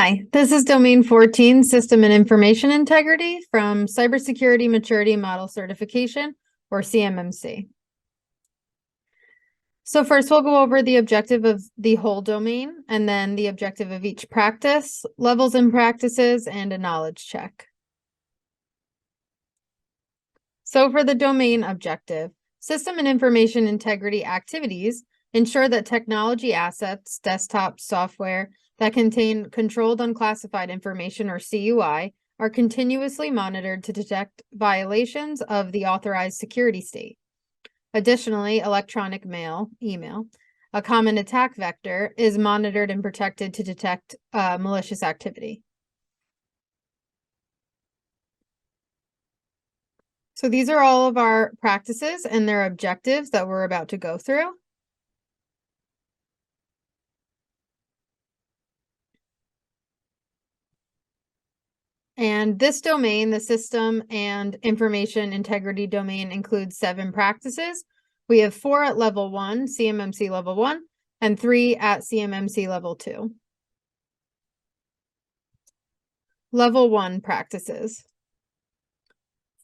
Hi, this is Domain 14, System and Information Integrity from Cybersecurity Maturity Model Certification, or CMMC. So first we'll go over the objective of the whole domain, and then the objective of each practice, levels and practices, and a knowledge check. So for the domain objective, System and Information Integrity activities ensure that technology assets, desktop software, that contain controlled unclassified information, or CUI, are continuously monitored to detect violations of the authorized security state. Additionally, electronic mail, email, a common attack vector, is monitored and protected to detect malicious activity. So these are all of our practices and their objectives that we're about to go through. And this domain, the System and Information Integrity domain, includes 7 practices. We have 4 at level 1, CMMC level 1, and 3 at CMMC level 2. Level 1 practices.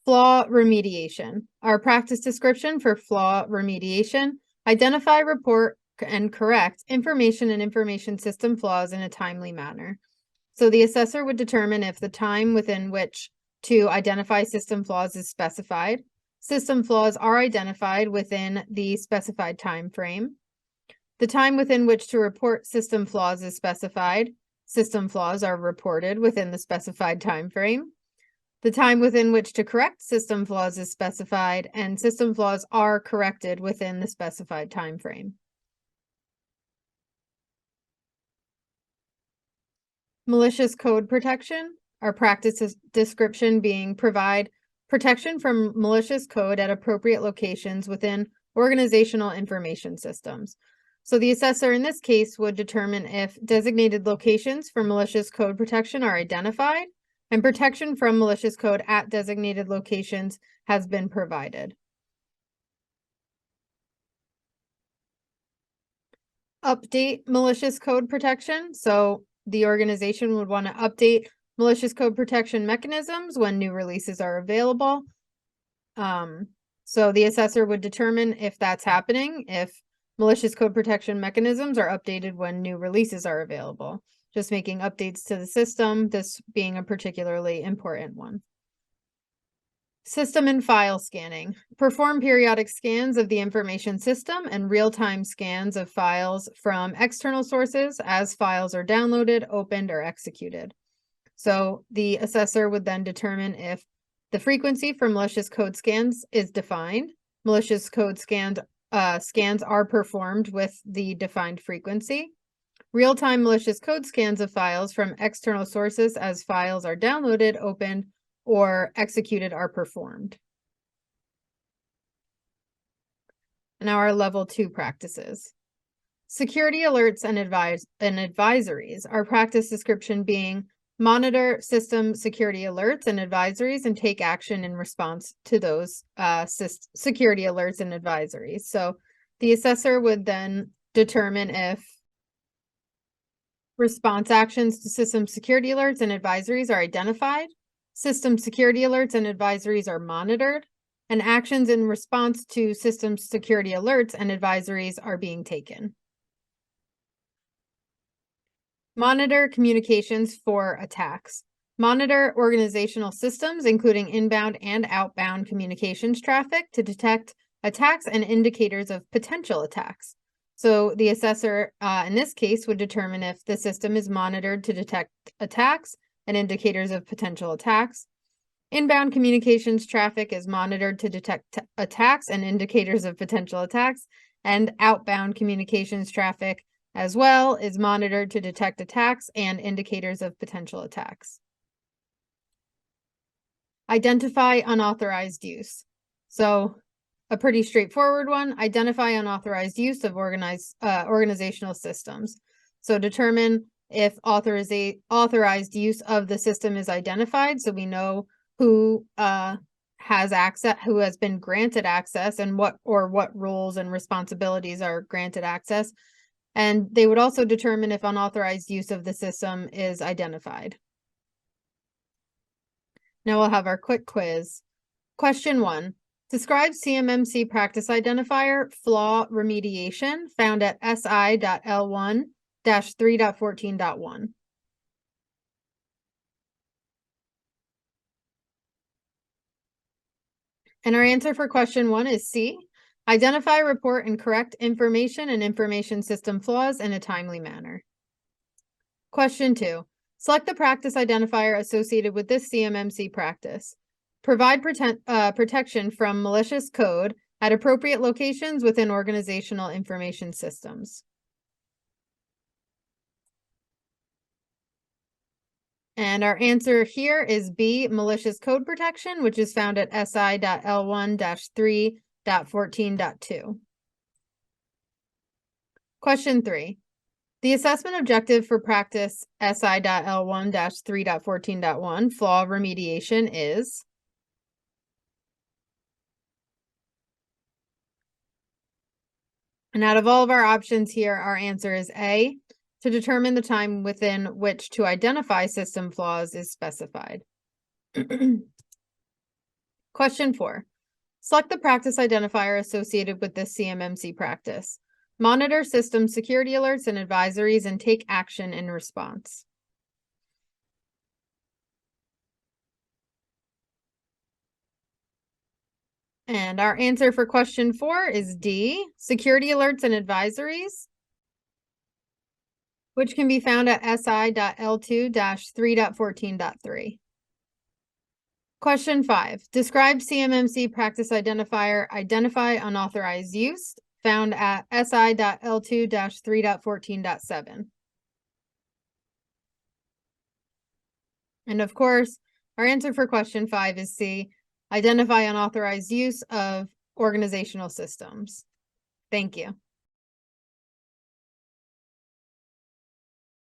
Flaw remediation. Our practice description for flaw remediation: identify, report, and correct information and information system flaws in a timely manner. So the assessor would determine if the time within which to identify system flaws is specified. System flaws are identified within the specified time frame. The time within which to report system flaws is specified. System flaws are reported within the specified time frame. The time within which to correct system flaws is specified, and system flaws are corrected within the specified time frame. Malicious code protection. Our practice description being provide protection from malicious code at appropriate locations within organizational information systems. So the assessor in this case would determine if designated locations for malicious code protection are identified and protection from malicious code at designated locations has been provided. Update malicious code protection. So the organization would want to update malicious code protection mechanisms when new releases are available. So the assessor would determine if that's happening, if malicious code protection mechanisms are updated when new releases are available. Just making updates to the system, this being a particularly important one. System and file scanning. Perform periodic scans of the information system and real-time scans of files from external sources as files are downloaded, opened, or executed. So the assessor would then determine if the frequency for malicious code scans is defined. Malicious code scans are performed with the defined frequency. Real-time malicious code scans of files from external sources as files are downloaded, opened, or executed are performed. Now our level 2 practices. Security alerts and advisories. Our practice description being monitor system security alerts and advisories and take action in response to those security alerts and advisories. So the assessor would then determine if response actions to system security alerts and advisories are identified, system security alerts and advisories are monitored, and actions in response to system security alerts and advisories are being taken. Monitor communications for attacks. Monitor organizational systems, including inbound and outbound communications traffic, to detect attacks and indicators of potential attacks. So the assessor in this case would determine if the system is monitored to detect attacks and indicators of potential attacks. Inbound communications traffic is monitored to detect attacks and indicators of potential attacks, and outbound communications traffic as well is monitored to detect attacks and indicators of potential attacks. Identify unauthorized use. So a pretty straightforward one: identify unauthorized use of organizational systems. So determine if authorized use of the system is identified, so we know who has access, who has been granted access, and what roles and responsibilities are granted access. And they would also determine if unauthorized use of the system is identified. Now we'll have our quick quiz. Question 1. Describe CMMC practice identifier flaw remediation found at SI.L1-3.14.1. And our answer for question 1 is C. Identify, report, and correct information and information system flaws in a timely manner. Question 2. Select the practice identifier associated with this CMMC practice. Provide protection from malicious code at appropriate locations within organizational information systems. And our answer here is B, malicious code protection, which is found at SI.L1-3.14.2. Question 3. The assessment objective for practice SI.L1-3.14.1 flaw remediation is. And out of all of our options here, our answer is A, to determine the time within which to identify system flaws is specified. Question 4. Select the practice identifier associated with this CMMC practice. Monitor system security alerts and advisories and take action in response. And our answer for question 4 is D, security alerts and advisories, which can be found at SI.L2-3.14.3. Question 5. Describe CMMC practice identifier identify unauthorized use found at SI.L2-3.14.7. And of course, our answer for question 5 is C, identify unauthorized use of organizational systems. Thank you.